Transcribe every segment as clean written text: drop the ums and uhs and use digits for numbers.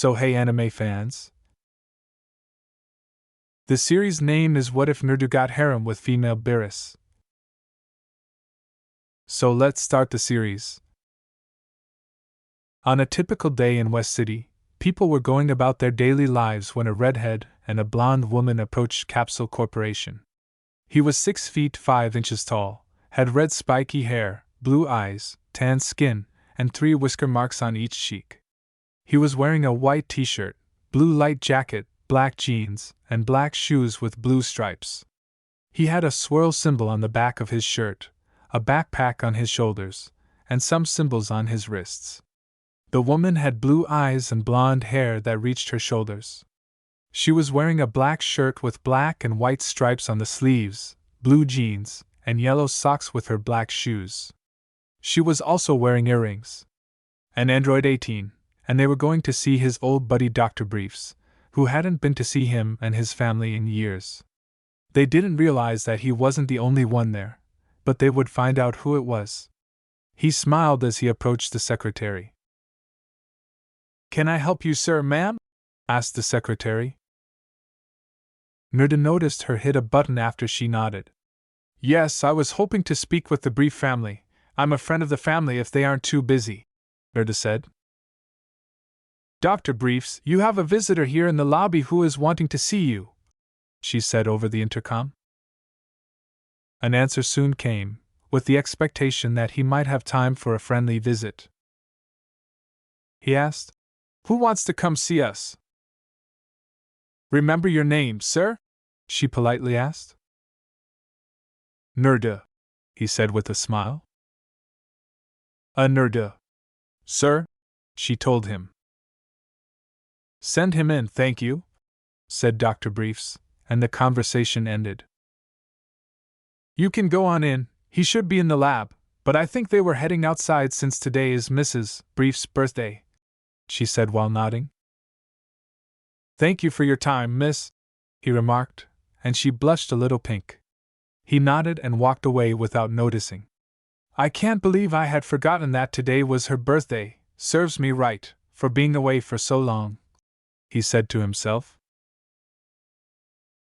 So hey anime fans. The series name is What If Nerdu Got Harem with female Beerus. So let's start the series. On a typical day in West City, people were going about their daily lives when a redhead and a blonde woman approached Capsule Corporation. He was 6 feet 5 inches tall, had red spiky hair, blue eyes, tan skin, and 3 whisker marks on each cheek. He was wearing a white t-shirt, blue light jacket, black jeans, and black shoes with blue stripes. He had a swirl symbol on the back of his shirt, a backpack on his shoulders, and some symbols on his wrists. The woman had blue eyes and blonde hair that reached her shoulders. She was wearing a black shirt with black and white stripes on the sleeves, blue jeans, and yellow socks with her black shoes. She was also wearing earrings. An Android 18, and they were going to see his old buddy Dr. Briefs, who hadn't been to see him and his family in years. They didn't realize that he wasn't the only one there, but they would find out who it was. He smiled as he approached the secretary. "Can I help you, sir, ma'am?" asked the secretary. Nerdu noticed her hit a button after she nodded. "Yes, I was hoping to speak with the Brief family. I'm a friend of the family if they aren't too busy," Nerdu said. "Dr. Briefs, you have a visitor here in the lobby who is wanting to see you," she said over the intercom. An answer soon came, with the expectation that he might have time for a friendly visit. He asked, "Who wants to come see us?" "Remember your name, sir?" she politely asked. "Nerdu," he said with a smile. "A Nerdu. Sir," she told him. "Send him in, thank you," said Dr. Briefs, and the conversation ended. "You can go on in, he should be in the lab, but I think they were heading outside since today is Mrs. Briefs' birthday," she said while nodding. "Thank you for your time, miss," he remarked, and she blushed a little pink. He nodded and walked away without noticing. "I can't believe I had forgotten that today was her birthday, serves me right, for being away for so long," he said to himself.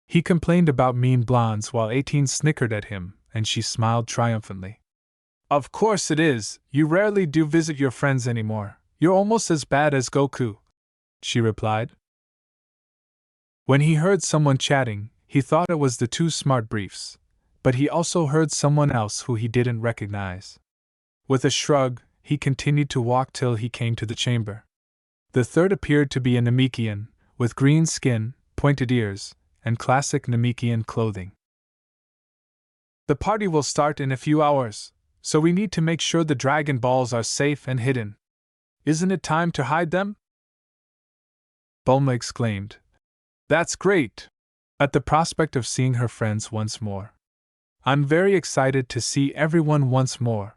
He complained about mean blondes while 18 snickered at him, and she smiled triumphantly. "Of course it is, you rarely do visit your friends anymore, you're almost as bad as Goku," she replied. When he heard someone chatting, he thought it was the 2 smart Briefs, but he also heard someone else who he didn't recognize. With a shrug, he continued to walk till he came to the chamber. The third appeared to be a Namekian, with green skin, pointed ears, and classic Namekian clothing. "The party will start in a few hours, so we need to make sure the Dragon Balls are safe and hidden. Isn't it time to hide them?" Bulma exclaimed. "That's great!" at the prospect of seeing her friends once more. "I'm very excited to see everyone once more.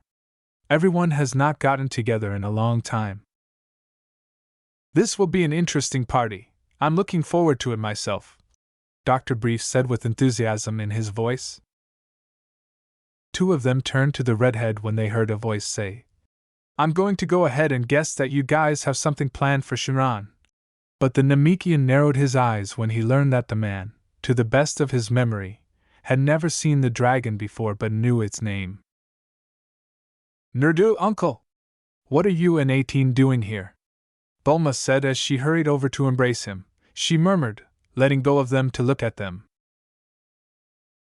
Everyone has not gotten together in a long time. This will be an interesting party. I'm looking forward to it myself," Dr. Brief said with enthusiasm in his voice. 2 of them turned to the redhead when they heard a voice say, "I'm going to go ahead and guess that you guys have something planned for Shiran." But the Namekian narrowed his eyes when he learned that the man, to the best of his memory, had never seen the dragon before but knew its name. "Nerdu, uncle! What are you and 18 doing here?" Bulma said as she hurried over to embrace him. She murmured, letting go of them to look at them.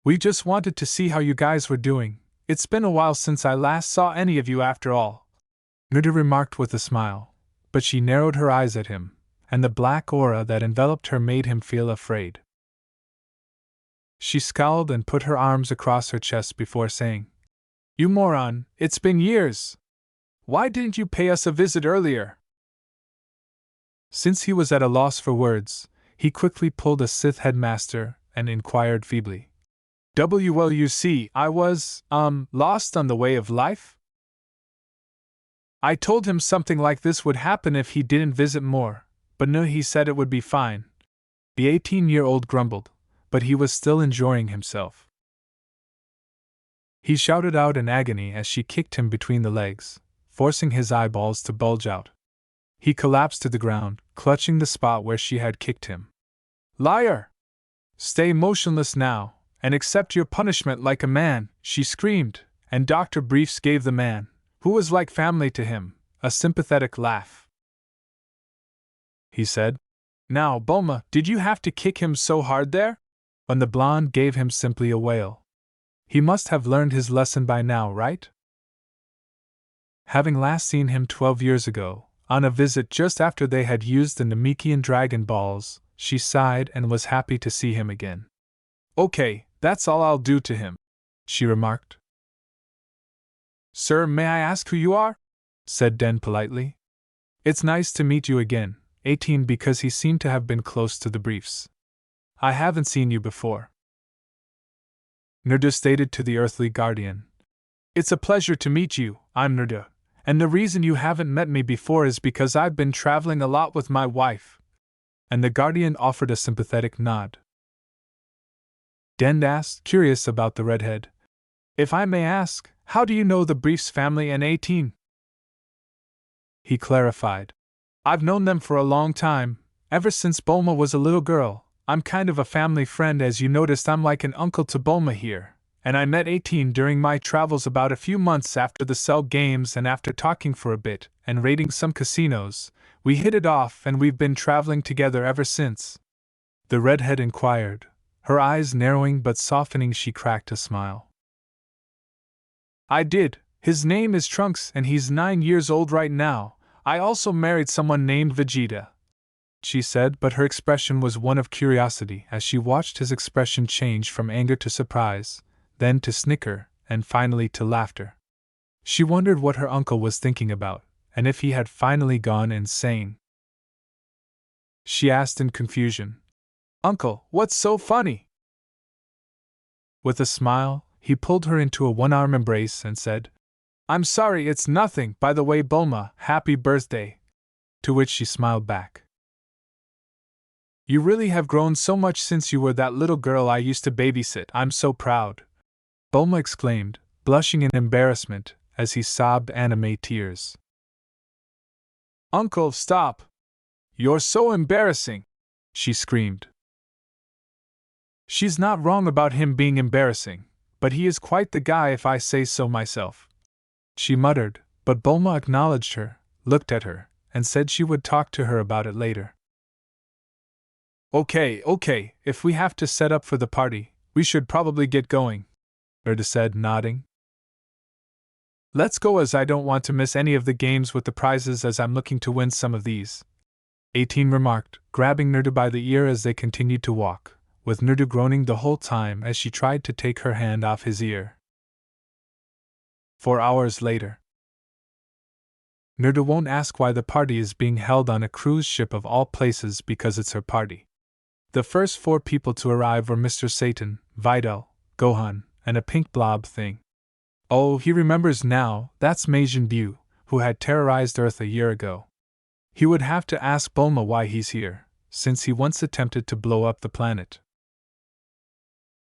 "We just wanted to see how you guys were doing. It's been a while since I last saw any of you after all," Nerdu remarked with a smile, but she narrowed her eyes at him, and the black aura that enveloped her made him feel afraid. She scowled and put her arms across her chest before saying, "You moron, it's been years! Why didn't you pay us a visit earlier?" Since he was at a loss for words, he quickly pulled a Sith headmaster and inquired feebly, "Well, you see, I was, lost on the way of life?" "I told him something like this would happen if he didn't visit more, but no, he said it would be fine," the 18-year-old grumbled, but he was still enjoying himself. He shouted out in agony as she kicked him between the legs, forcing his eyeballs to bulge out. He collapsed to the ground, clutching the spot where she had kicked him. Liar! Stay motionless now, and accept your punishment like a man, she screamed, and Dr. Briefs gave the man, who was like family to him, a sympathetic laugh. He said, Now, Bulma, did you have to kick him so hard there? And the blonde gave him simply a wail. He must have learned his lesson by now, right? Having last seen him 12 years ago, on a visit just after they had used the Namekian Dragon Balls, she sighed and was happy to see him again. Okay, that's all I'll do to him, she remarked. Sir, may I ask who you are? Said Den politely. It's nice to meet you again, 18 because he seemed to have been close to the Briefs. I haven't seen you before. Nerdu stated to the earthly guardian. It's a pleasure to meet you, I'm Nerdu, and the reason you haven't met me before is because I've been traveling a lot with my wife. And the guardian offered a sympathetic nod. Den asked, curious about the redhead. If I may ask, how do you know the Briefs family and 18? He clarified. I've known them for a long time, ever since Bulma was a little girl. I'm kind of a family friend, as you noticed. I'm like an uncle to Bulma here, and I met 18 during my travels about a few months after the Cell Games, and after talking for a bit and raiding some casinos, we hit it off and we've been traveling together ever since. The redhead inquired, her eyes narrowing but softening. She cracked a smile. I did. His name is Trunks and he's 9 years old right now. I also married someone named Vegeta, she said, but her expression was one of curiosity as she watched his expression change from anger to surprise, then to snicker, and finally to laughter. She wondered what her uncle was thinking about, and if he had finally gone insane. She asked in confusion, Uncle, what's so funny? With a smile, he pulled her into a one-arm embrace and said, I'm sorry, it's nothing. By the way, Bulma, happy birthday. To which she smiled back. You really have grown so much since you were that little girl I used to babysit. I'm so proud, Bulma exclaimed, blushing in embarrassment as he sobbed anime tears. Uncle, stop! You're so embarrassing, she screamed. She's not wrong about him being embarrassing, but he is quite the guy if I say so myself, she muttered, but Bulma acknowledged her, looked at her, and said she would talk to her about it later. Okay, if we have to set up for the party, we should probably get going, Nerdu said, nodding. Let's go, as I don't want to miss any of the games with the prizes, as I'm looking to win some of these, 18 remarked, grabbing Nerdu by the ear as they continued to walk, with Nerdu groaning the whole time as she tried to take her hand off his ear. 4 hours later. Nerdu won't ask why the party is being held on a cruise ship of all places, because it's her party. The first 4 people to arrive were Mr. Satan, Videl, Gohan, and a pink blob thing. Oh, he remembers now, that's Majin Buu, who had terrorized Earth a year ago. He would have to ask Bulma why he's here, since he once attempted to blow up the planet.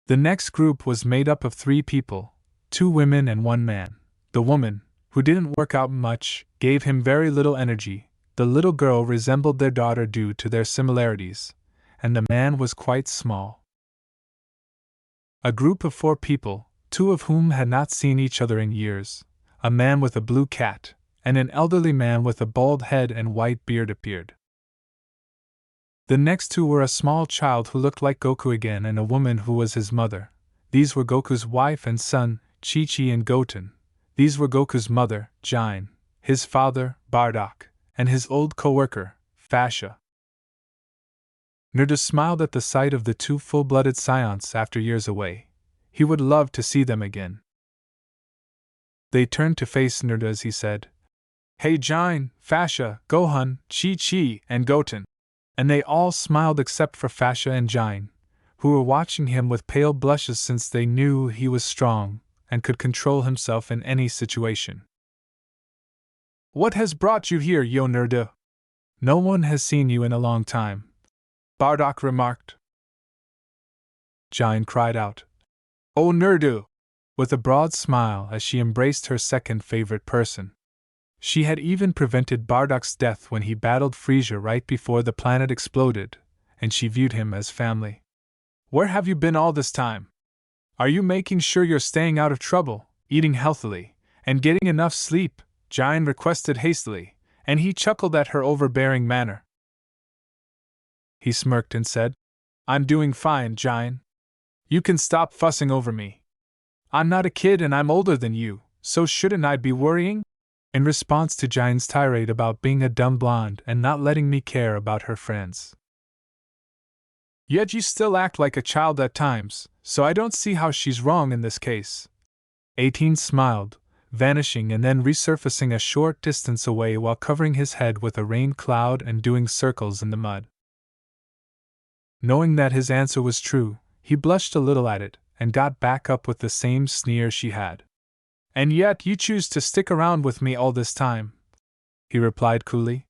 The next group was made up of 3 people, 2 women and 1 man. The woman, who didn't work out much, gave him very little energy. The little girl resembled their daughter due to their similarities, and the man was quite small. A group of 4 people, 2 of whom had not seen each other in years, a man with a blue cat, and an elderly man with a bald head and white beard appeared. The next 2 were a small child who looked like Goku again and a woman who was his mother. These were Goku's wife and son, Chi-Chi and Goten. These were Goku's mother, Jine, his father, Bardock, and his old co-worker, Fascia. Nerdu smiled at the sight of the 2 full-blooded scions after years away. He would love to see them again. They turned to face Nerdu as he said, Hey Jine, Fascia, Gohan, Chi-Chi, and Goten. And they all smiled except for Fascia and Jine, who were watching him with pale blushes since they knew he was strong and could control himself in any situation. What has brought you here, yo Nerdu? No one has seen you in a long time, Bardock remarked. Jine cried out, Oh Nerdu! With a broad smile as she embraced her second favorite person. She had even prevented Bardock's death when he battled Frasier right before the planet exploded, and she viewed him as family. Where have you been all this time? Are you making sure you're staying out of trouble, eating healthily, and getting enough sleep? Jine requested hastily, and he chuckled at her overbearing manner. He smirked and said, I'm doing fine, Jine. You can stop fussing over me. I'm not a kid and I'm older than you, so shouldn't I be worrying? In response to Jine's tirade about being a dumb blonde and not letting me care about her friends. Yet you still act like a child at times, so I don't see how she's wrong in this case. 18 smiled, vanishing and then resurfacing a short distance away while covering his head with a rain cloud and doing circles in the mud. Knowing that his answer was true, he blushed a little at it and got back up with the same sneer she had. And yet you choose to stick around with me all this time, he replied coolly.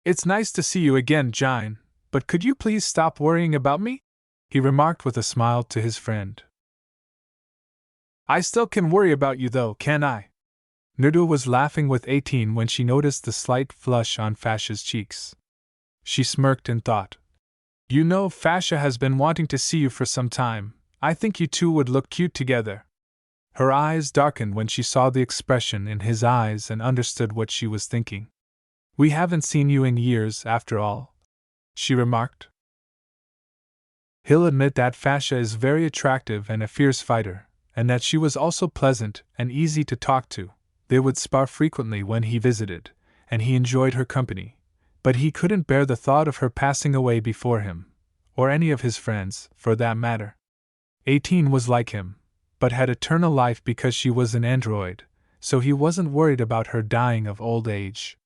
It's nice to see you again, Jine, but could you please stop worrying about me? He remarked with a smile to his friend. I still can worry about you though, can't I? Nerdu was laughing with 18 when she noticed the slight flush on Fasha's cheeks. She smirked and thought, you know, Fasha has been wanting to see you for some time. I think you two would look cute together. Her eyes darkened when she saw the expression in his eyes and understood what she was thinking. We haven't seen you in years, after all, she remarked. He'll admit that Fasha is very attractive and a fierce fighter, and that she was also pleasant and easy to talk to. They would spar frequently when he visited, and he enjoyed her company, but he couldn't bear the thought of her passing away before him, or any of his friends, for that matter. 18 was like him, but had eternal life because she was an android, so he wasn't worried about her dying of old age.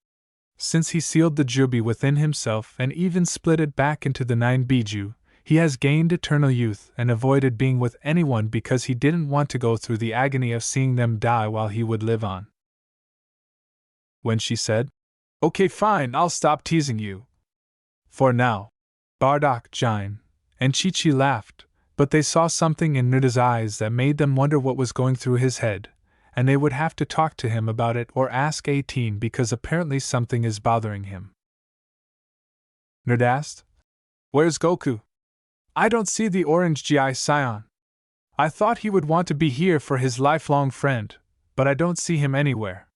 Since he sealed the Jubi within himself and even split it back into the 9 Biju, he has gained eternal youth and avoided being with anyone because he didn't want to go through the agony of seeing them die while he would live on. When she said, Okay, fine, I'll stop teasing you. For now. Bardock, Jine, and Chi-Chi laughed, but they saw something in Nerdu's eyes that made them wonder what was going through his head, and they would have to talk to him about it or ask 18 because apparently something is bothering him. Nerdu asked, Where's Goku? I don't see the orange GI Scion. I thought he would want to be here for his lifelong friend, but I don't see him anywhere.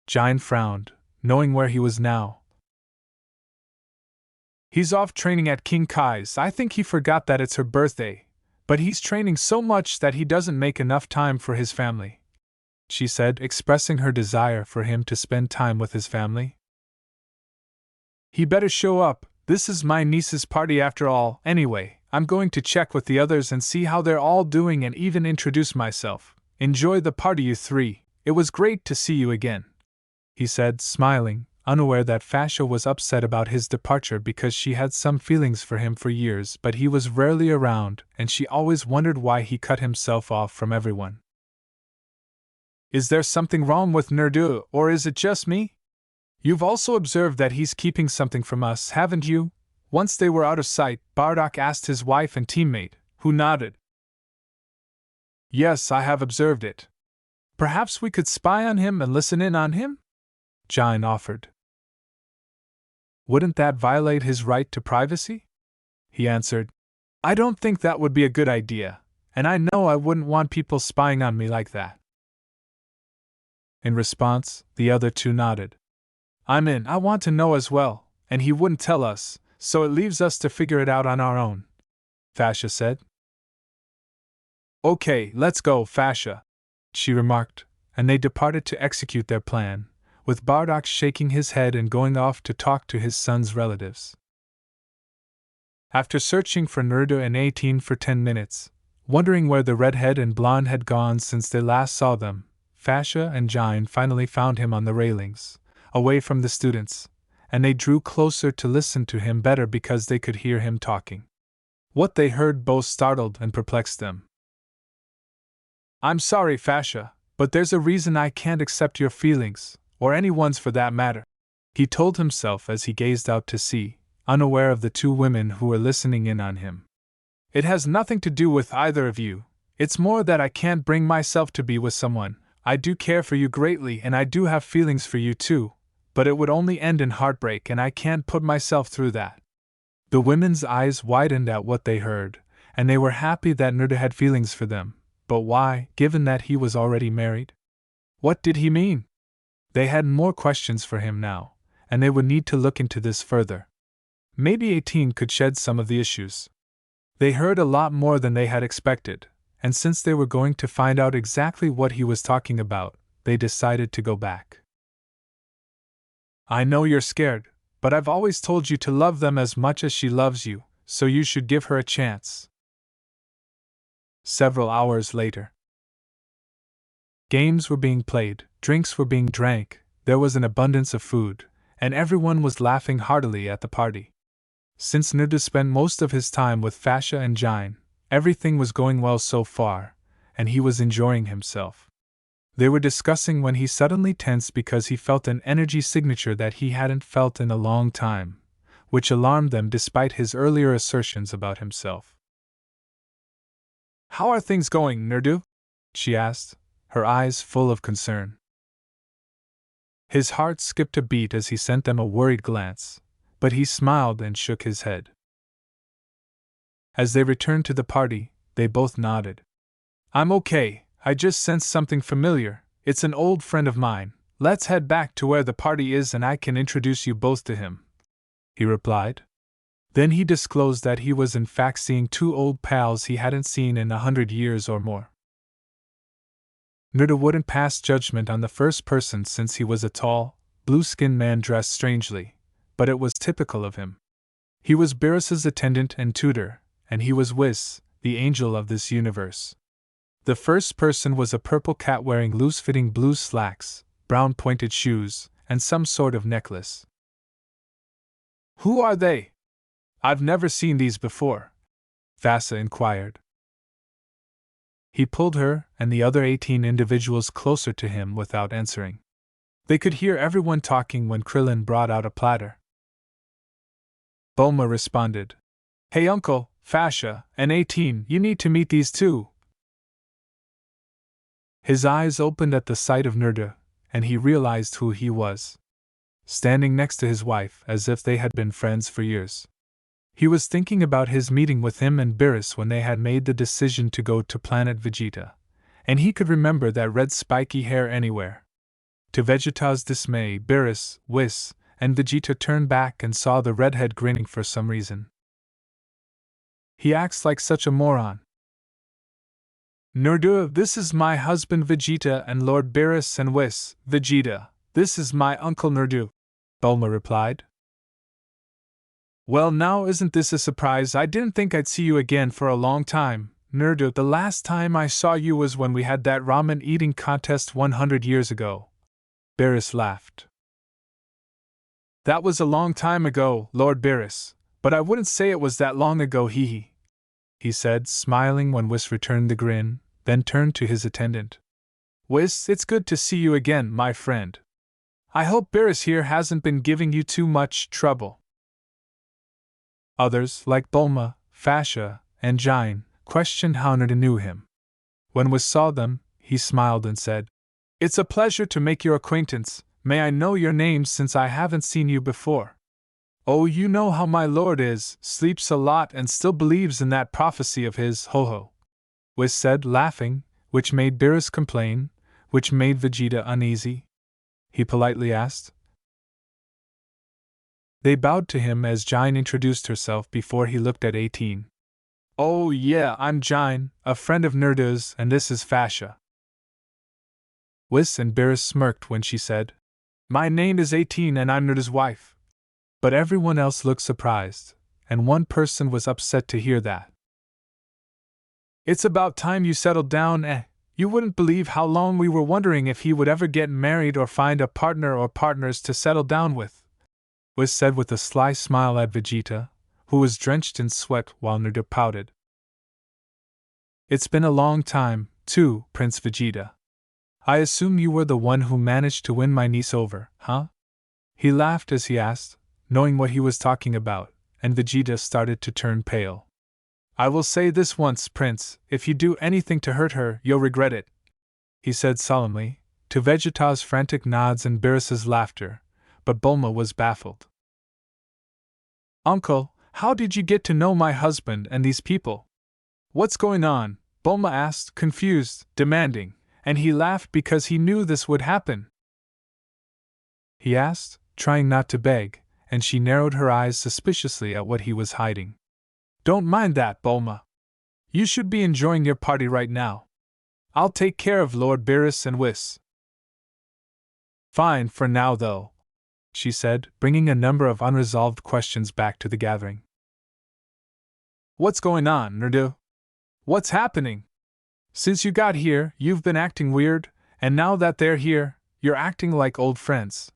Jine frowned, knowing where he was now. He's off training at King Kai's. I think he forgot that it's her birthday, but he's training so much that he doesn't make enough time for his family, she said, expressing her desire for him to spend time with his family. He better show up. This is my niece's party after all. Anyway, I'm going to check with the others and see how they're all doing and even introduce myself. Enjoy the party, you three. It was great to see you again, he said, smiling, unaware that Fasha was upset about his departure because she had some feelings for him for years, but he was rarely around, and she always wondered why he cut himself off from everyone. Is there something wrong with Nerdu, or is it just me? You've also observed that he's keeping something from us, haven't you? Once they were out of sight, Bardock asked his wife and teammate, who nodded. Yes, I have observed it. Perhaps we could spy on him and listen in on him? Jine offered. Wouldn't that violate his right to privacy? He answered. I don't think that would be a good idea, and I know I wouldn't want people spying on me like that. In response, the other two nodded. I'm in. I want to know as well, and he wouldn't tell us, so it leaves us to figure it out on our own, Fasha said. Okay, let's go, Fasha, she remarked, and they departed to execute their plan, with Bardock shaking his head and going off to talk to his son's relatives. After searching for Nerdu and 18 for 10 minutes, wondering where the redhead and blonde had gone since they last saw them, Fasha and Jine finally found him on the railings, away from the students, and they drew closer to listen to him better because they could hear him talking. What they heard both startled and perplexed them. I'm sorry, Fasha, but there's a reason I can't accept your feelings, or anyone's for that matter, he told himself as he gazed out to sea, unaware of the two women who were listening in on him. It has nothing to do with either of you, it's more that I can't bring myself to be with someone, I do care for you greatly and I do have feelings for you too, but it would only end in heartbreak and I can't put myself through that. The women's eyes widened at what they heard, and they were happy that Nerdu had feelings for them, but why, given that he was already married? What did he mean? They had more questions for him now, and they would need to look into this further. Maybe 18 could shed some of the issues. They heard a lot more than they had expected, and since they were going to find out exactly what he was talking about, they decided to go back. I know you're scared, but I've always told you to love them as much as she loves you, so you should give her a chance. Several hours later. Games were being played, drinks were being drank, there was an abundance of food, and everyone was laughing heartily at the party. Since Nerdu spent most of his time with Fascia and Jine, everything was going well so far, and he was enjoying himself. They were discussing when he suddenly tensed because he felt an energy signature that he hadn't felt in a long time, which alarmed them despite his earlier assertions about himself. How are things going, Nerdu? She asked, her eyes full of concern. His heart skipped a beat as he sent them a worried glance, but he smiled and shook his head. As they returned to the party, they both nodded. I'm okay. I just sensed something familiar. It's an old friend of mine. Let's head back to where the party is and I can introduce you both to him, he replied. Then he disclosed that he was in fact seeing two old pals he hadn't seen in 100 years or more. Nerdu wouldn't pass judgment on the first person since he was a tall, blue-skinned man dressed strangely, but it was typical of him. He was Beerus's attendant and tutor, and he was Whis, the angel of this universe. The first person was a purple cat wearing loose-fitting blue slacks, brown pointed shoes, and some sort of necklace. Who are they? I've never seen these before, Fascia inquired. He pulled her and the other 18 individuals closer to him without answering. They could hear everyone talking when Krillin brought out a platter. Bulma responded, Hey Uncle, Fascia, and 18, you need to meet these two. His eyes opened at the sight of Nerdu, and he realized who he was. Standing next to his wife as if they had been friends for years. He was thinking about his meeting with him and Beerus when they had made the decision to go to planet Vegeta, and he could remember that red spiky hair anywhere. To Vegeta's dismay, Beerus, Whis, and Vegeta turned back and saw the redhead grinning for some reason. He acts like such a moron. Nerdu, this is my husband Vegeta and Lord Beerus and Whis, Vegeta, this is my uncle Nerdu, Bulma replied. Well now isn't this a surprise? I didn't think I'd see you again for a long time, Nerdu. The last time I saw you was when we had that ramen eating contest 100 years ago. Beerus laughed. That was a long time ago, Lord Beerus, but I wouldn't say it was that long ago, he said, smiling when Whis returned the grin, then turned to his attendant. Whis, it's good to see you again, my friend. I hope Beerus here hasn't been giving you too much trouble. Others, like Bulma, Fascia, and Jine, questioned how Nerdu knew him. When Whis saw them, he smiled and said, It's a pleasure to make your acquaintance. May I know your names since I haven't seen you before? Oh, you know how my lord is, sleeps a lot and still believes in that prophecy of his, ho-ho. Whis said, laughing, which made Beerus complain, which made Vegeta uneasy. He politely asked. They bowed to him as Jine introduced herself before he looked at 18. Oh yeah, I'm Jine, a friend of Nerdu's, and this is Fascia. Whis and Beerus smirked when she said, My name is 18 and I'm Nerdu's wife. But everyone else looked surprised, and one person was upset to hear that. It's about time you settled down, You wouldn't believe how long we were wondering if he would ever get married or find a partner or partners to settle down with, Whis said with a sly smile at Vegeta, who was drenched in sweat while Nerdu pouted. It's been a long time, too, Prince Vegeta. I assume you were the one who managed to win my niece over, huh? He laughed as he asked, knowing what he was talking about, and Vegeta started to turn pale. I will say this once, Prince, if you do anything to hurt her, you'll regret it, he said solemnly, to Vegeta's frantic nods and Beerus's laughter, but Bulma was baffled. Uncle, how did you get to know my husband and these people? What's going on? Bulma asked, confused, demanding, and he laughed because he knew this would happen. He asked, trying not to beg, and she narrowed her eyes suspiciously at what he was hiding. Don't mind that, Bulma. You should be enjoying your party right now. I'll take care of Lord Beerus and Whis. Fine for now, though, she said, bringing a number of unresolved questions back to the gathering. What's going on, Nerdu? What's happening? Since you got here, you've been acting weird, and now that they're here, you're acting like old friends.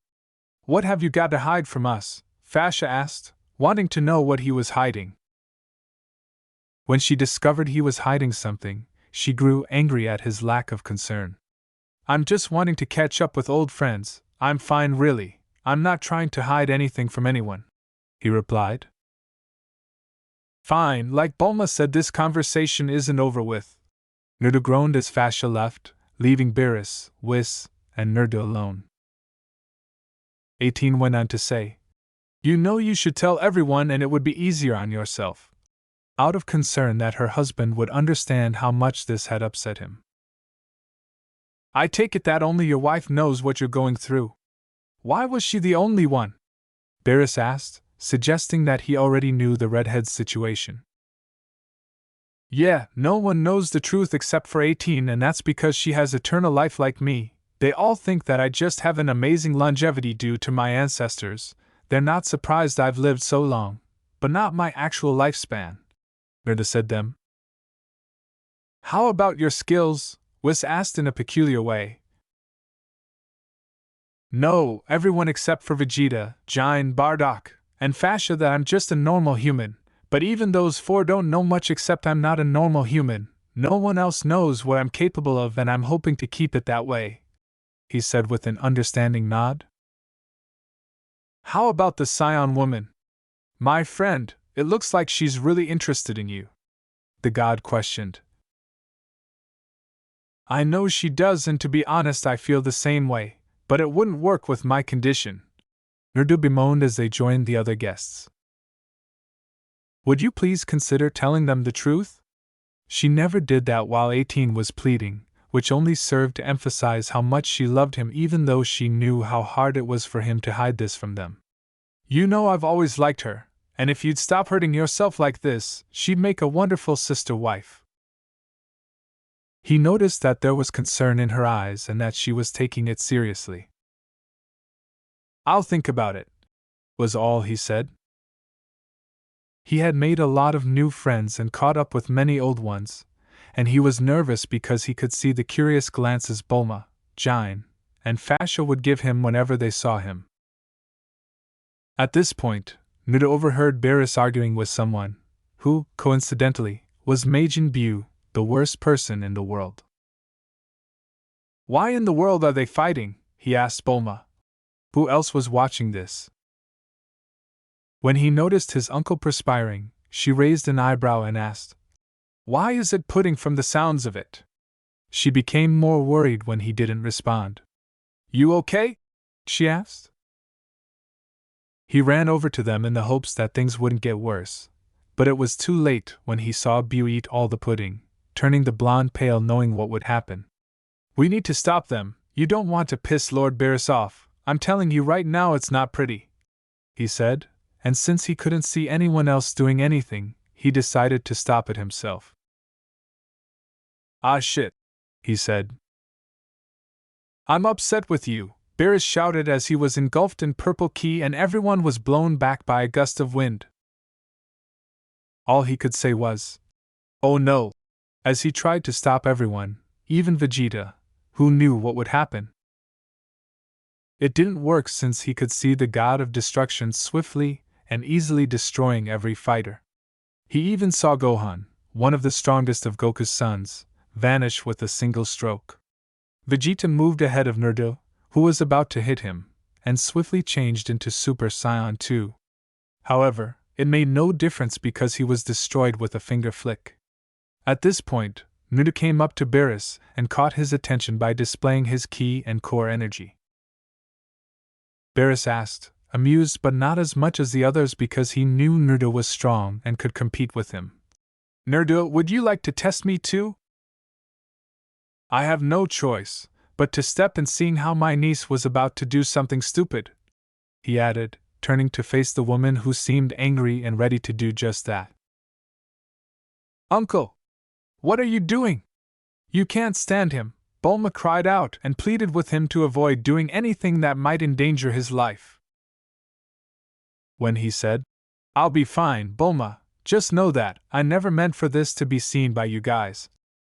What have you got to hide from us? Fascia asked, wanting to know what he was hiding. When she discovered he was hiding something, she grew angry at his lack of concern. I'm just wanting to catch up with old friends. I'm fine, really. I'm not trying to hide anything from anyone, he replied. Fine, like Bulma said, this conversation isn't over with. Nerdu groaned as Fascia left, leaving Beerus, Whis, and Nerdu alone. 18 went on to say, You know you should tell everyone and it would be easier on yourself. Out of concern that her husband would understand how much this had upset him. I take it that only your wife knows what you're going through. Why was she the only one? Beerus asked, suggesting that he already knew the redhead's situation. Yeah, no one knows the truth except for 18, and that's because she has eternal life like me. They all think that I just have an amazing longevity due to my ancestors. They're not surprised I've lived so long, but not my actual lifespan, Nerdu said them. How about your skills? Whis asked in a peculiar way. No, everyone except for Vegeta, Jine, Bardock, and Fascia that I'm just a normal human, but even those four don't know much except I'm not a normal human. No one else knows what I'm capable of and I'm hoping to keep it that way, he said with an understanding nod. How about the Scion woman? My friend, it looks like she's really interested in you, the god questioned. I know she does, and to be honest I feel the same way, but it wouldn't work with my condition, Nerdu bemoaned as they joined the other guests. Would you please consider telling them the truth? She never did that while 18 was pleading, which only served to emphasize how much she loved him even though she knew how hard it was for him to hide this from them. You know I've always liked her, and if you'd stop hurting yourself like this, she'd make a wonderful sister wife. He noticed that there was concern in her eyes and that she was taking it seriously. I'll think about it, was all he said. He had made a lot of new friends and caught up with many old ones, and he was nervous because he could see the curious glances Bulma, Jine, and Fascia would give him whenever they saw him. At this point, Nerdu overheard Beerus arguing with someone, who, coincidentally, was Majin Buu, the worst person in the world. Why in the world are they fighting? He asked Bulma. Who else was watching this? When he noticed his uncle perspiring, she raised an eyebrow and asked, Why is it pudding from the sounds of it? She became more worried when he didn't respond. You okay? She asked. He ran over to them in the hopes that things wouldn't get worse, but it was too late when he saw Buu eat all the pudding, turning the blonde pale knowing what would happen. We need to stop them. You don't want to piss Lord Beerus off. I'm telling you right now it's not pretty, he said, and since he couldn't see anyone else doing anything, he decided to stop it himself. Ah shit, he said. I'm upset with you, Beerus shouted as he was engulfed in purple ki and everyone was blown back by a gust of wind. All he could say was, Oh no, as he tried to stop everyone, even Vegeta, who knew what would happen. It didn't work since he could see the god of destruction swiftly and easily destroying every fighter. He even saw Gohan, one of the strongest of Goku's sons, vanish with a single stroke. Vegeta moved ahead of Nerdu, who was about to hit him, and swiftly changed into Super Saiyan 2. However, it made no difference because he was destroyed with a finger flick. At this point, Nerdu came up to Beerus and caught his attention by displaying his ki and core energy. Beerus asked, amused but not as much as the others because he knew Nerdu was strong and could compete with him. Nerdu, would you like to test me too? I have no choice but to step in, seeing how my niece was about to do something stupid, he added, turning to face the woman who seemed angry and ready to do just that. Uncle! What are you doing? You can't stand him, Bulma cried out and pleaded with him to avoid doing anything that might endanger his life. When he said, I'll be fine, Bulma, just know that I never meant for this to be seen by you guys.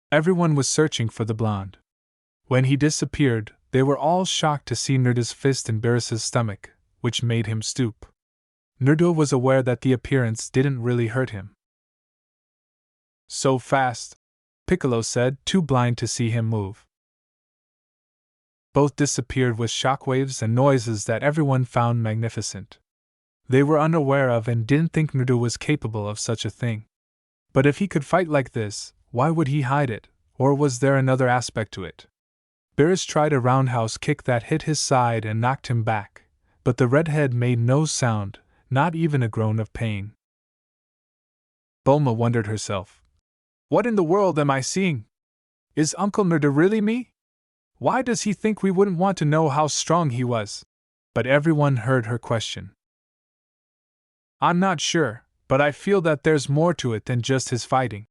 Everyone was searching for the blonde. When he disappeared, they were all shocked to see Nerdu's fist in Beerus's stomach, which made him stoop. Nerdu was aware that the appearance didn't really hurt him. So fast, Piccolo said, too blind to see him move. Both disappeared with shockwaves and noises that everyone found magnificent. They were unaware of and didn't think Nerdu was capable of such a thing. But if he could fight like this, why would he hide it, or was there another aspect to it? Beerus tried a roundhouse kick that hit his side and knocked him back, but the redhead made no sound, not even a groan of pain. Bulma wondered herself. What in the world am I seeing? Is Uncle Nerdu really me? Why does he think we wouldn't want to know how strong he was? But everyone heard her question. I'm not sure, but I feel that there's more to it than just his fighting,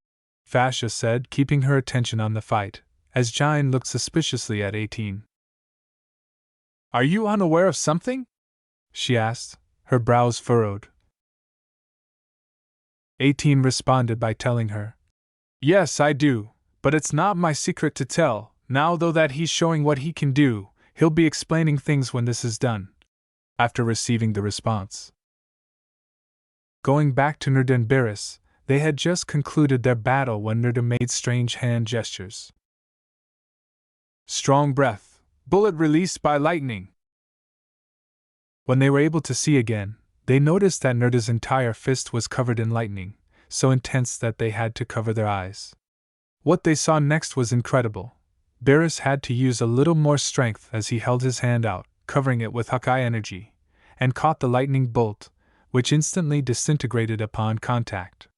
Fascia said, keeping her attention on the fight, as Jine looked suspiciously at 18. Are you unaware of something? She asked, her brows furrowed. 18 responded by telling her. Yes, I do, but it's not my secret to tell. Now though that he's showing what he can do, he'll be explaining things when this is done. After receiving the response. Going back to Nerdu and Beerus, they had just concluded their battle when Nerdu made strange hand gestures. Strong breath, bullet released by lightning. When they were able to see again, they noticed that Nerdu's entire fist was covered in lightning, so intense that they had to cover their eyes. What they saw next was incredible. Beerus had to use a little more strength as he held his hand out, covering it with Hawkeye energy, and caught the lightning bolt, which instantly disintegrated upon contact.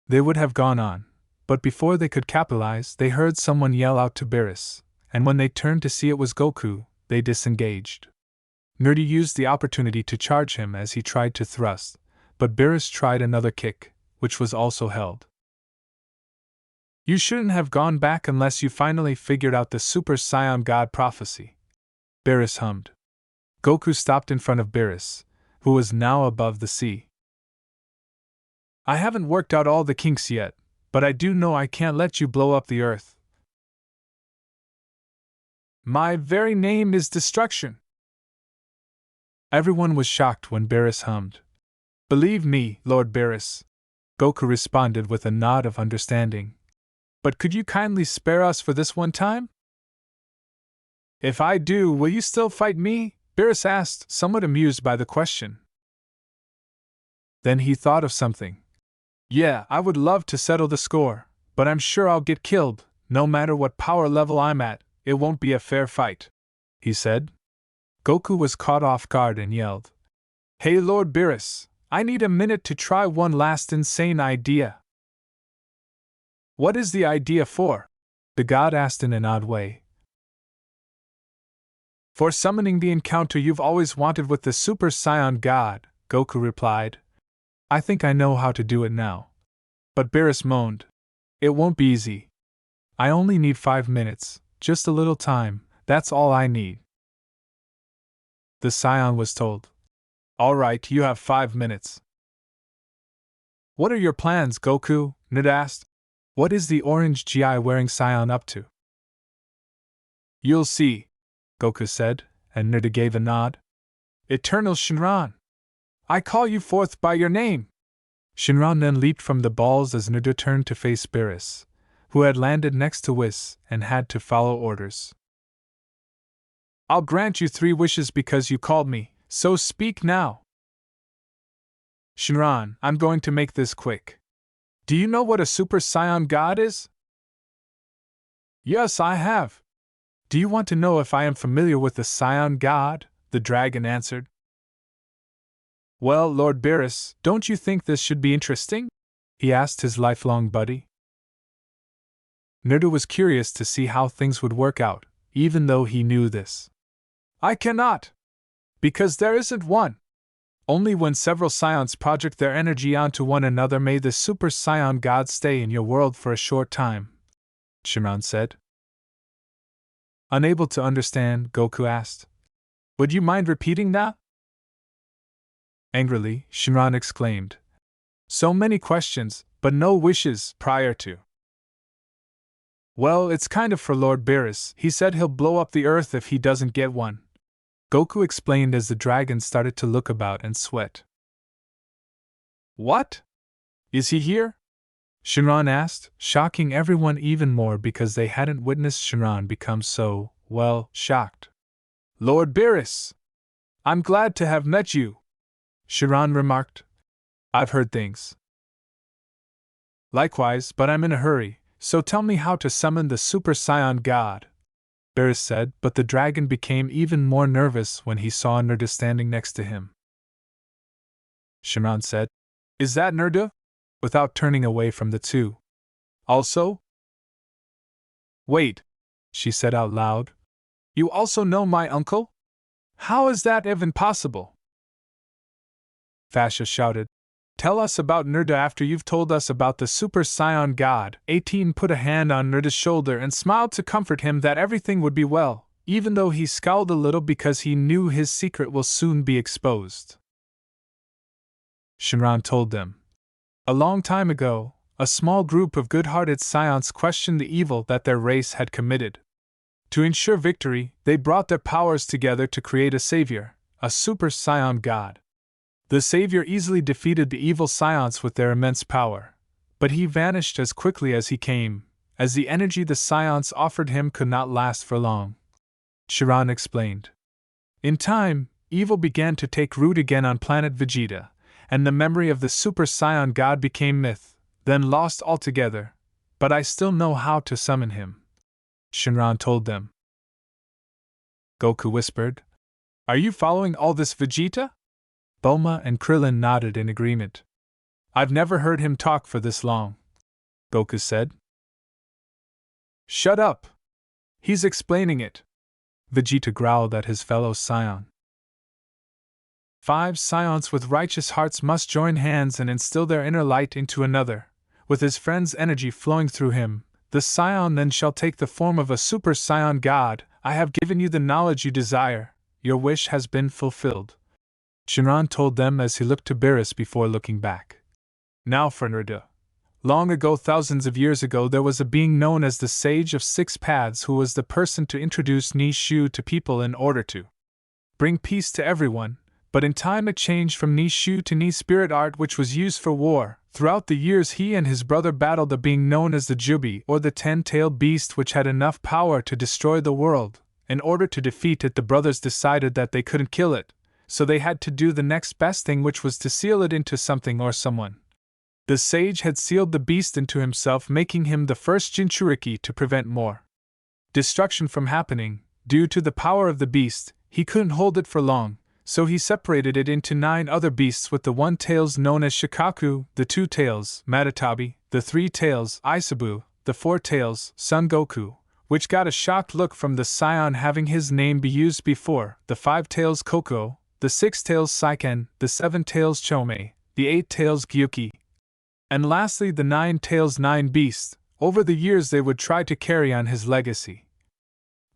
They would have gone on, but before they could capitalize, they heard someone yell out to Beerus, and when they turned to see it was Goku, they disengaged. Nerdu used the opportunity to charge him as he tried to thrust, but Beerus tried another kick, which was also held. You shouldn't have gone back unless you finally figured out the Super Saiyan God prophecy, Beerus hummed. Goku stopped in front of Beerus, who was now above the sea. I haven't worked out all the kinks yet, but I do know I can't let you blow up the Earth. My very name is Destruction. Everyone was shocked when Beerus hummed. Believe me, Lord Beerus, Goku responded with a nod of understanding. But could you kindly spare us for this one time? If I do, will you still fight me? Beerus asked, somewhat amused by the question. Then he thought of something. Yeah, I would love to settle the score, but I'm sure I'll get killed. No matter what power level I'm at, it won't be a fair fight, he said. Goku was caught off guard and yelled, Hey Lord Beerus, I need a minute to try one last insane idea. What is the idea for? The god asked in an odd way. For summoning the encounter you've always wanted with the Super Saiyan God, Goku replied. I think I know how to do it now. But Beerus moaned. It won't be easy. I only need 5 minutes, just a little time, that's all I need. The Saiyan was told. Alright, you have 5 minutes. What are your plans, Goku? Nerdu asked. What is the orange GI wearing Saiyan up to? You'll see, Goku said, and Nerdu gave a nod. Eternal Shinran! I call you forth by your name! Shinran then leaped from the balls as Nerdu turned to face Beerus, who had landed next to Whis and had to follow orders. I'll grant you 3 wishes because you called me, so speak now. Shinran, I'm going to make this quick. Do you know what a Super Saiyan God is? Yes, I have. Do you want to know if I am familiar with the Saiyan God? The dragon answered. Well, Lord Beerus, don't you think this should be interesting? He asked his lifelong buddy. Nerdu was curious to see how things would work out, even though he knew this. I cannot! Because there isn't one! Only when several Scions project their energy onto one another may the Super Saiyan God stay in your world for a short time, Shinran said. Unable to understand, Goku asked, Would you mind repeating that? Angrily, Shinran exclaimed, So many questions, but no wishes prior to. Well, it's kind of for Lord Beerus. He said he'll blow up the earth if he doesn't get one. Goku explained as the dragon started to look about and sweat. What? Is he here? Shinran asked, shocking everyone even more because they hadn't witnessed Shinran become so, shocked. Lord Beerus! I'm glad to have met you, Shinran remarked. I've heard things. Likewise, but I'm in a hurry, so tell me how to summon the Super Saiyan God, Beerus said, but the dragon became even more nervous when he saw Nerdu standing next to him. Shinran said, Is that Nerdu? Without turning away from the two. Also? Wait, she said out loud. You also know my uncle? How is that even possible? Fascia shouted, Tell us about Nerdu after you've told us about the Super Saiyan God. 18 put a hand on Nerdu's shoulder and smiled to comfort him that everything would be well, even though he scowled a little because he knew his secret will soon be exposed. Shinran told them. A long time ago, a small group of good-hearted Scions questioned the evil that their race had committed. To ensure victory, they brought their powers together to create a savior, a Super Saiyan God. The savior easily defeated the evil Scions with their immense power, but he vanished as quickly as he came, as the energy the Scions offered him could not last for long. Shinran explained. In time, evil began to take root again on planet Vegeta, and the memory of the Super Saiyan God became myth, then lost altogether, but I still know how to summon him, Shinran told them. Goku whispered, Are you following all this, Vegeta? Bulma and Krillin nodded in agreement. I've never heard him talk for this long, Goku said. Shut up! He's explaining it, Vegeta growled at his fellow Scion. 5 Scions with righteous hearts must join hands and instill their inner light into another. With his friend's energy flowing through him, the Scion then shall take the form of a Super Saiyan God. I have given you the knowledge you desire. Your wish has been fulfilled, Shinran told them as he looked to Beerus before looking back. Now for Nerdu. Long ago, thousands of years ago, there was a being known as the Sage of Six Paths who was the person to introduce Nishu to people in order to bring peace to everyone, but in time it changed from Nishu to Ni spirit art, which was used for war. Throughout the years he and his brother battled a being known as the Jubi, or the 10-tailed beast, which had enough power to destroy the world. In order to defeat it, the brothers decided that they couldn't kill it, so they had to do the next best thing, which was to seal it into something or someone. The sage had sealed the beast into himself, making him the first Jinchuriki to prevent more destruction from happening. Due to the power of the beast, he couldn't hold it for long, so he separated it into 9 other beasts, with the 1 tails known as Shikaku, the 2 tails Matatabi, the 3 tails Isabu, the 4 tails Son Goku, which got a shocked look from the Scion having his name be used before, the 5 tails Koko, the 6 tails Saiken, the 7 tails Chome, the 8 tails Gyuki, and lastly the 9 tails 9 beasts. Over the years they would try to carry on his legacy.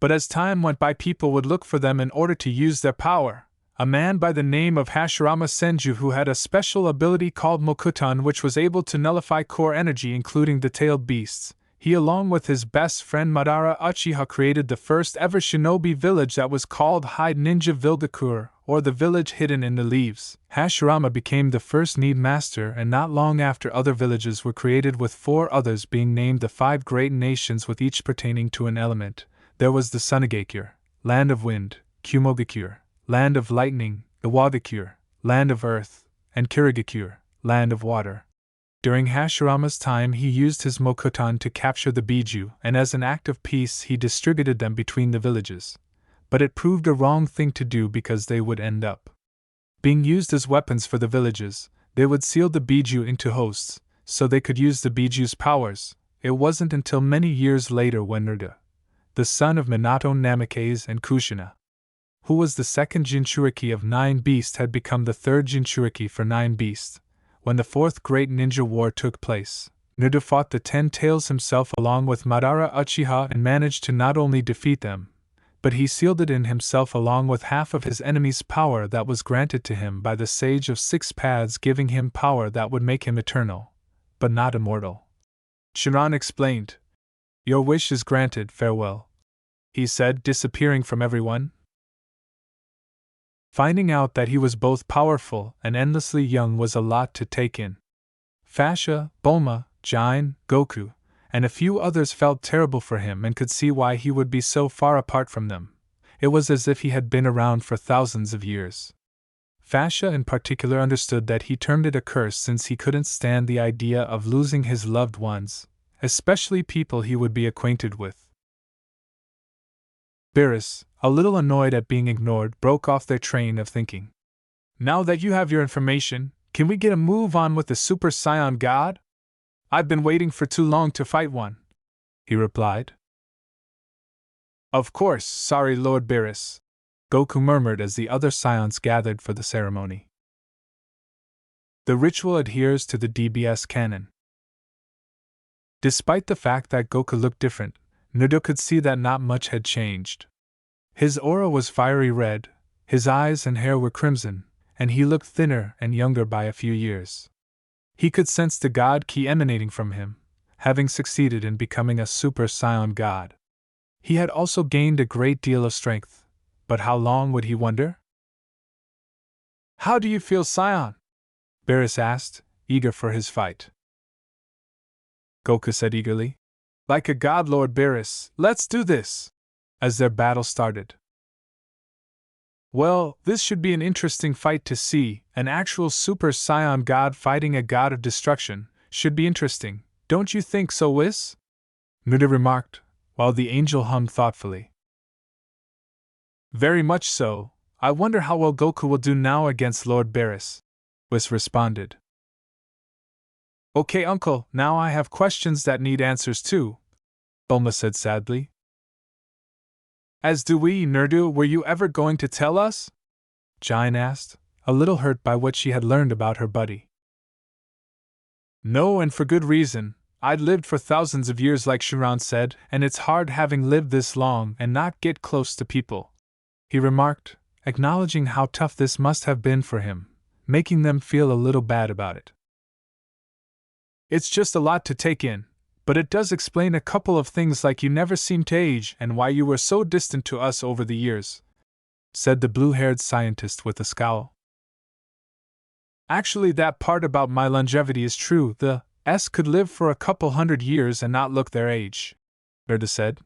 But as time went by, people would look for them in order to use their power. A man by the name of Hashirama Senju, who had a special ability called Mokuton, which was able to nullify core energy including the tailed beasts. He, along with his best friend Madara Uchiha, created the first ever shinobi village that was called Hide Ninja Vilgakur, or the village hidden in the leaves. Hashirama became the first Need Master, and not long after other villages were created, with 4 others being named the 5 great nations, with each pertaining to an element. There was the Sunagakur, Land of Wind, Kumogakur, Land of Lightning, Iwagakur, Land of Earth, and Kirigakur, Land of Water. During Hashirama's time, he used his Mokuton to capture the Biju, and as an act of peace, he distributed them between the villages. But it proved a wrong thing to do because they would end up being used as weapons for the villages. They would seal the Biju into hosts, so they could use the Biju's powers. It wasn't until many years later when Nerdu, the son of Minato Namikaze and Kushina, who was the second Jinchuriki of 9 Beasts, had become the third Jinchuriki for 9 Beasts. When the fourth Great Ninja War took place, Nerdu fought the 10 Tails himself along with Madara Uchiha and managed to not only defeat them, but he sealed it in himself along with half of his enemy's power that was granted to him by the Sage of 6 Paths, giving him power that would make him eternal, but not immortal. Chiron explained. "Your wish is granted, farewell," he said, disappearing from everyone. Finding out that he was both powerful and endlessly young was a lot to take in. Fascia, Bulma, Jain, Goku, and a few others felt terrible for him and could see why he would be so far apart from them. It was as if he had been around for thousands of years. Fascia in particular understood that he termed it a curse since he couldn't stand the idea of losing his loved ones, especially people he would be acquainted with. Beerus, a little annoyed at being ignored, broke off their train of thinking. "Now that you have your information, can we get a move on with the Super Saiyan God? I've been waiting for too long to fight one," he replied. "Of course, sorry Lord Beerus," Goku murmured as the other Saions gathered for the ceremony. The ritual adheres to the DBS canon. Despite the fact that Goku looked different, Nerdu could see that not much had changed. His aura was fiery red, his eyes and hair were crimson, and he looked thinner and younger by a few years. He could sense the God Ki emanating from him, having succeeded in becoming a Super Saiyan God. He had also gained a great deal of strength, but how long would he wonder? "How do you feel, Saiyan?" Beerus asked, eager for his fight. Goku said eagerly. "Like a god, Lord Beerus, let's do this!" as their battle started. "Well, this should be an interesting fight to see. An actual Super Saiyan god fighting a god of destruction should be interesting, don't you think so, Whis?" Nerdu remarked, while the angel hummed thoughtfully. "Very much so. I wonder how well Goku will do now against Lord Beerus," Whis responded. "Okay, Uncle, now I have questions that need answers too," Bulma said sadly. "As do we, Nerdu. Were you ever going to tell us?" Jain asked, a little hurt by what she had learned about her buddy. "No, and for good reason. I'd lived for thousands of years like Chiron said, and it's hard having lived this long and not get close to people," he remarked, acknowledging how tough this must have been for him, making them feel a little bad about it. "It's just a lot to take in, but it does explain a couple of things like you never seemed to age and why you were so distant to us over the years," said the blue-haired scientist with a scowl. "Actually, that part about my longevity is true. The S could live for a couple hundred years and not look their age," Nerdu said.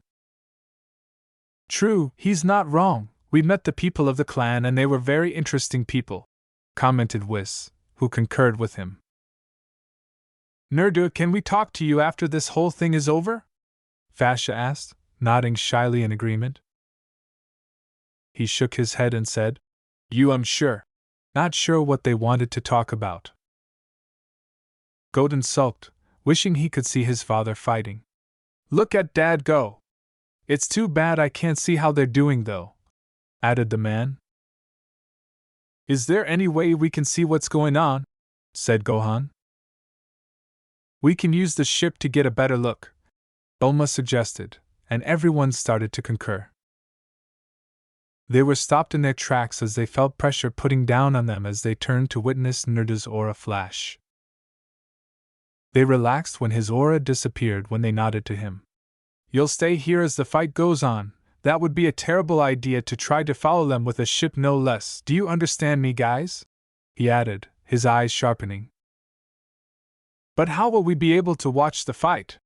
"True, he's not wrong. We met the people of the clan and they were very interesting people," commented Whis, who concurred with him. "Nerdu, can we talk to you after this whole thing is over?" Fascia asked, nodding shyly in agreement. He shook his head and said, I'm sure. Not sure what they wanted to talk about. Goten sulked, wishing he could see his father fighting. "Look at Dad go! It's too bad I can't see how they're doing, though," added the man. "Is there any way we can see what's going on?" said Gohan. "We can use the ship to get a better look," Bulma suggested, and everyone started to concur. They were stopped in their tracks as they felt pressure putting down on them as they turned to witness Nerdu's aura flash. They relaxed when his aura disappeared when they nodded to him. "You'll stay here as the fight goes on. That would be a terrible idea to try to follow them with a ship, no less. Do you understand me, guys?" he added, his eyes sharpening. "But how will we be able to watch the fight?"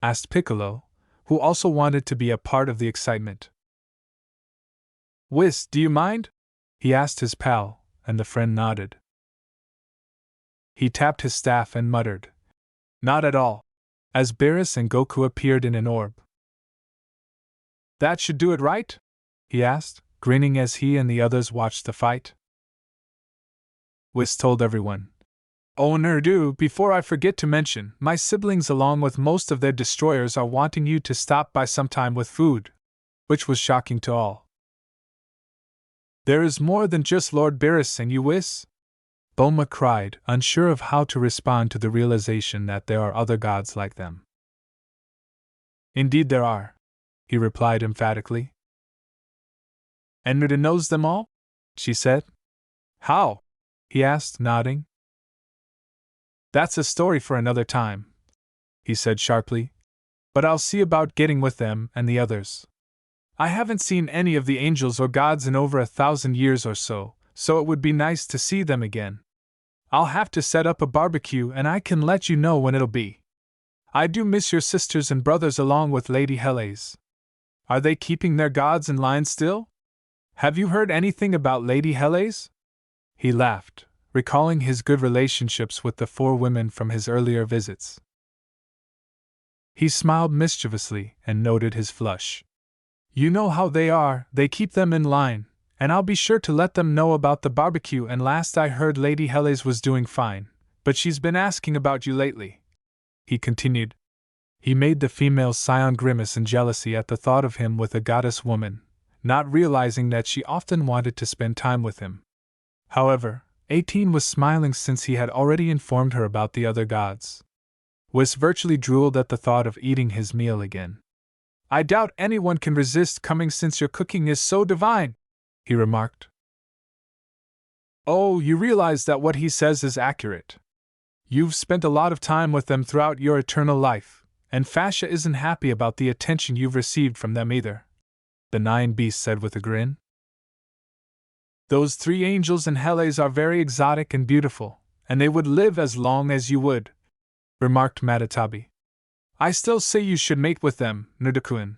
asked Piccolo, who also wanted to be a part of the excitement. "Whis, do you mind?" he asked his pal, and the friend nodded. He tapped his staff and muttered, Not at all. As Beerus and Goku appeared in an orb. That should do it, right? He asked, grinning as he and the others watched the fight. Whis told everyone. Oh, Nerdu, before I forget to mention, my siblings along with most of their destroyers are wanting you to stop by sometime with food, which was shocking to all. There is more than just Lord Beerus and you, Whis? Bulma cried, unsure of how to respond to the realization that there are other gods like them. Indeed there are, he replied emphatically. And Nerdu knows them all? She said. How? He asked, nodding. That's a story for another time, he said sharply. But I'll see about getting with them and the others. I haven't seen any of the angels or gods in over 1,000 years or so it would be nice to see them again. I'll have to set up a barbecue and I can let you know when it'll be. I do miss your sisters and brothers along with Lady Helles. Are they keeping their gods in line still? Have you heard anything about Lady Helles? He laughed, recalling his good relationships with the 4 women from his earlier visits. He smiled mischievously and noted his flush. You know how they are, they keep them in line, and I'll be sure to let them know about the barbecue. And last I heard Lady Helles was doing fine, but she's been asking about you lately, he continued. He made the female scion grimace in jealousy at the thought of him with a goddess woman, not realizing that she often wanted to spend time with him. However, 18 was smiling since he had already informed her about the other gods. Whis virtually drooled at the thought of eating his meal again. I doubt anyone can resist coming since your cooking is so divine, he remarked. Oh, you realize that what he says is accurate. You've spent a lot of time with them throughout your eternal life, and Fascia isn't happy about the attention you've received from them either, the 9 beasts said with a grin. Those 3 angels and Helles are very exotic and beautiful, and they would live as long as you would, remarked Matatabi. I still say you should mate with them, Nerdu-kun.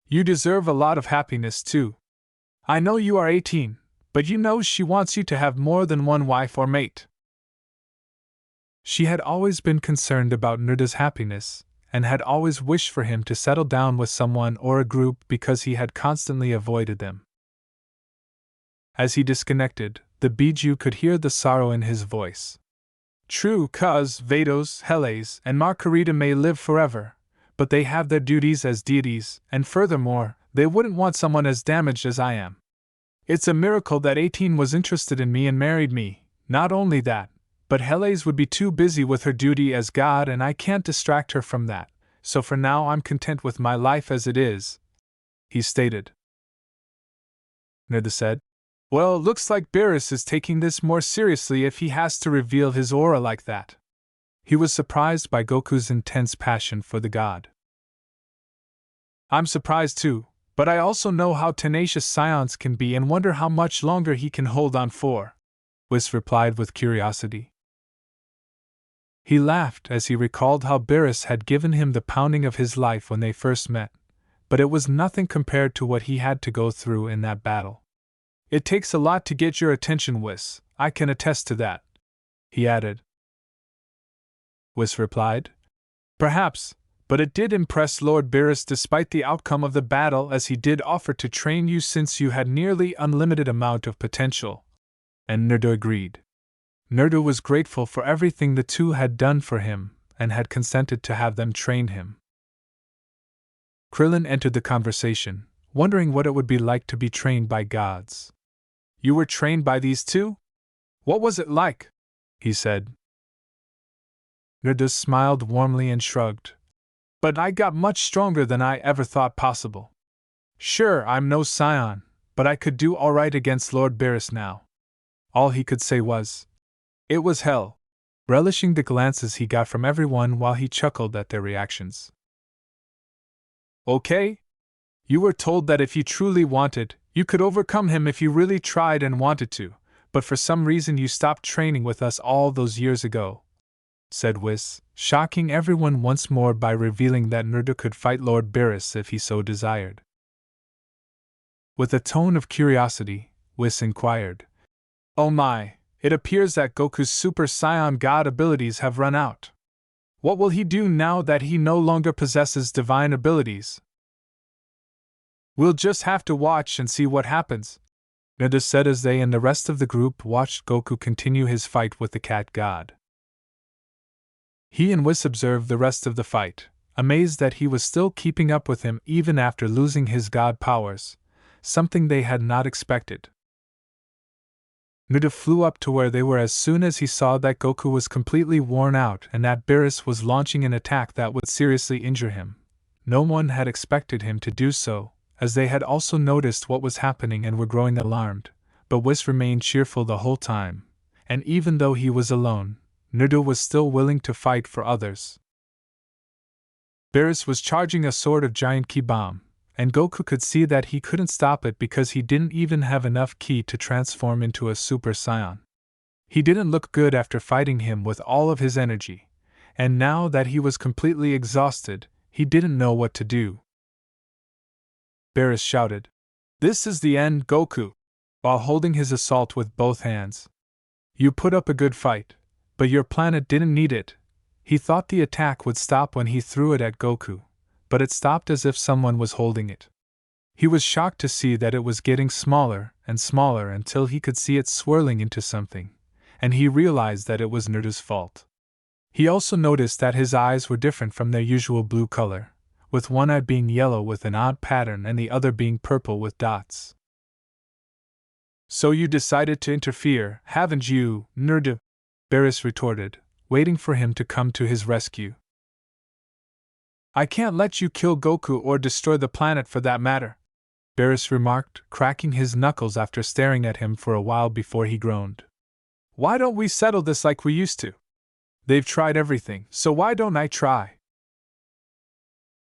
You deserve a lot of happiness too. I know you are 18, but you know she wants you to have more than one wife or mate. She had always been concerned about Nerdu's happiness, and had always wished for him to settle down with someone or a group because he had constantly avoided them. As he disconnected, the Bijou could hear the sorrow in his voice. True, cuz Vados, Helles, and Margarita may live forever, but they have their duties as deities, and furthermore, they wouldn't want someone as damaged as I am. It's a miracle that 18 was interested in me and married me. Not only that, but Helles would be too busy with her duty as god and I can't distract her from that, so for now I'm content with my life as it is, he stated. Nerdu said. Well, looks like Beerus is taking this more seriously if he has to reveal his aura like that. He was surprised by Goku's intense passion for the god. I'm surprised too, but I also know how tenacious scions can be and wonder how much longer he can hold on for, Whis replied with curiosity. He laughed as he recalled how Beerus had given him the pounding of his life when they first met, but it was nothing compared to what he had to go through in that battle. It takes a lot to get your attention, Whis, I can attest to that, he added. Whis replied. Perhaps, but it did impress Lord Beerus despite the outcome of the battle, as he did offer to train you since you had nearly unlimited amount of potential. And Nerdu agreed. Nerdu was grateful for everything the 2 had done for him, and had consented to have them train him. Krillin entered the conversation, wondering what it would be like to be trained by gods. You were trained by these 2? What was it like? He said. Nerdu smiled warmly and shrugged. But I got much stronger than I ever thought possible. Sure, I'm no scion, but I could do all right against Lord Beerus now. All he could say was, it was hell, relishing the glances he got from everyone while he chuckled at their reactions. Okay? You were told that if you truly wanted, you could overcome him if you really tried and wanted to, but for some reason you stopped training with us all those years ago, said Whis, shocking everyone once more by revealing that Nerdu could fight Lord Beerus if he so desired. With a tone of curiosity, Whis inquired, Oh my, it appears that Goku's Super Saiyan God abilities have run out. What will he do now that he no longer possesses divine abilities? We'll just have to watch and see what happens, Nerdu said as they and the rest of the group watched Goku continue his fight with the cat god. He and Whis observed the rest of the fight, amazed that he was still keeping up with him even after losing his god powers, something they had not expected. Nerdu flew up to where they were as soon as he saw that Goku was completely worn out and that Beerus was launching an attack that would seriously injure him. No one had expected him to do so, as they had also noticed what was happening and were growing alarmed, but Whis remained cheerful the whole time, and even though he was alone, Nerdu was still willing to fight for others. Beerus was charging a sort of giant ki bomb, and Goku could see that he couldn't stop it because he didn't even have enough ki to transform into a Super Saiyan. He didn't look good after fighting him with all of his energy, and now that he was completely exhausted, he didn't know what to do. Beerus shouted, "This is the end, Goku!" while holding his assault with both hands. "You put up a good fight, but your planet didn't need it." He thought the attack would stop when he threw it at Goku, but it stopped as if someone was holding it. He was shocked to see that it was getting smaller and smaller until he could see it swirling into something, and he realized that it was Nerdu's fault. He also noticed that his eyes were different from their usual blue color, with one eye being yellow with an odd pattern and the other being purple with dots. "So you decided to interfere, haven't you, Nerdu?" Beerus retorted, waiting for him to come to his rescue. "I can't let you kill Goku or destroy the planet for that matter," Beerus remarked, cracking his knuckles after staring at him for a while before he groaned. "Why don't we settle this like we used to? They've tried everything, so why don't I try?"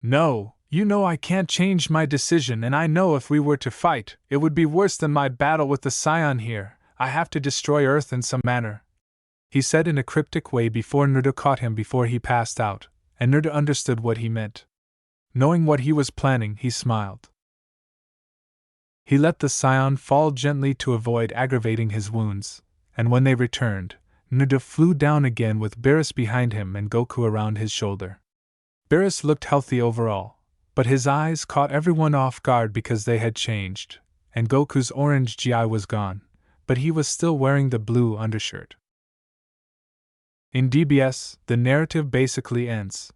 "No, you know I can't change my decision, and I know if we were to fight, it would be worse than my battle with the Scion here. I have to destroy Earth in some manner," he said in a cryptic way before Nerdu caught him before he passed out, and Nerdu understood what he meant. Knowing what he was planning, he smiled. He let the Scion fall gently to avoid aggravating his wounds, and when they returned, Nerdu flew down again with Beerus behind him and Goku around his shoulder. Beerus looked healthy overall, but his eyes caught everyone off guard because they had changed, and Goku's orange GI was gone, but he was still wearing the blue undershirt. In DBS, the narrative basically ends.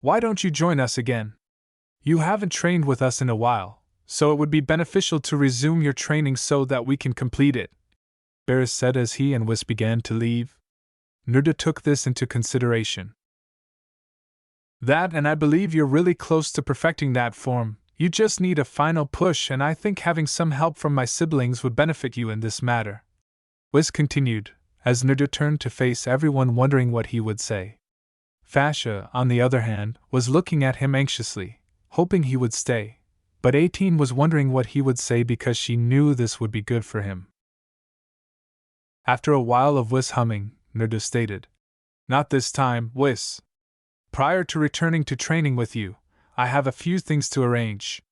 Why don't you join us again? You haven't trained with us in a while, so it would be beneficial to resume your training so that we can complete it, Beerus said as he and Whis began to leave. Nerdu took this into consideration. That, and I believe you're really close to perfecting that form. You just need a final push, and I think having some help from my siblings would benefit you in this matter, Whis continued, as Nerdu turned to face everyone wondering what he would say. Fascia, on the other hand, was looking at him anxiously, hoping he would stay, but 18 was wondering what he would say because she knew this would be good for him. After a while of Whis humming, Nerdu stated, "Not this time, Whis. Prior to returning to training with you, I have a few things to arrange.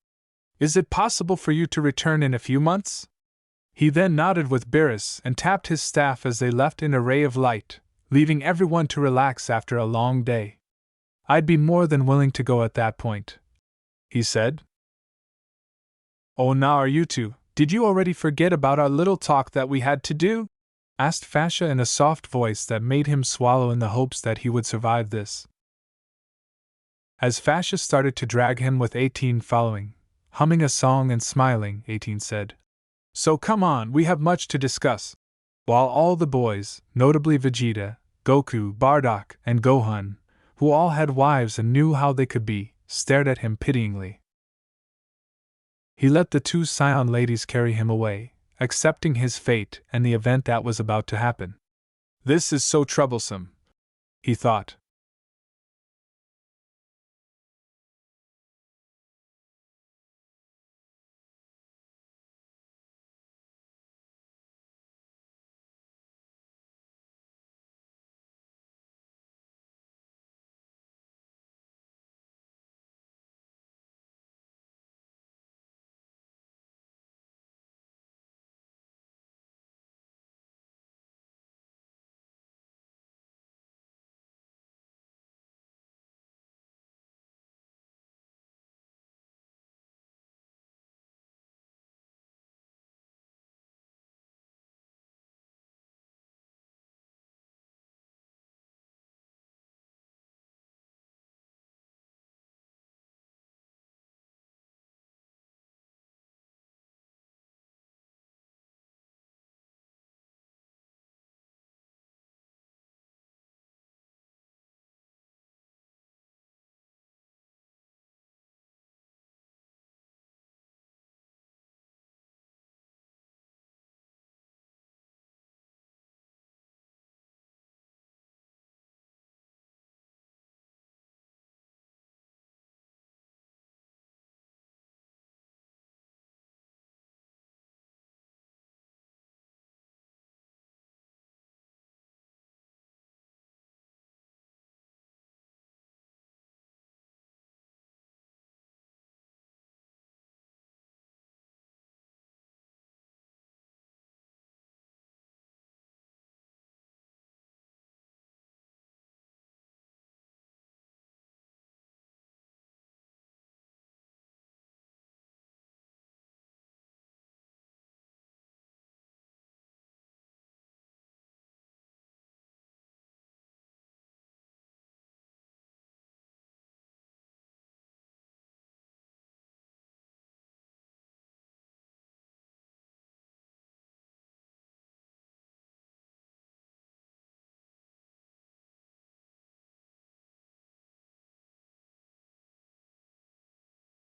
Is it possible for you to return in a few months?" He then nodded with Beerus and tapped his staff as they left in a ray of light, leaving everyone to relax after a long day. "I'd be more than willing to go at that point," he said. "Oh, now are you two? Did you already forget about our little talk that we had to do?" asked Fascia in a soft voice that made him swallow in the hopes that he would survive this. As Fascia started to drag him with 18 following, humming a song and smiling, 18 said, "So come on, we have much to discuss." While all the boys, notably Vegeta, Goku, Bardock, and Gohan, who all had wives and knew how they could be, stared at him pityingly. He let the two Scion ladies carry him away, accepting his fate and the event that was about to happen. "This is so troublesome," he thought.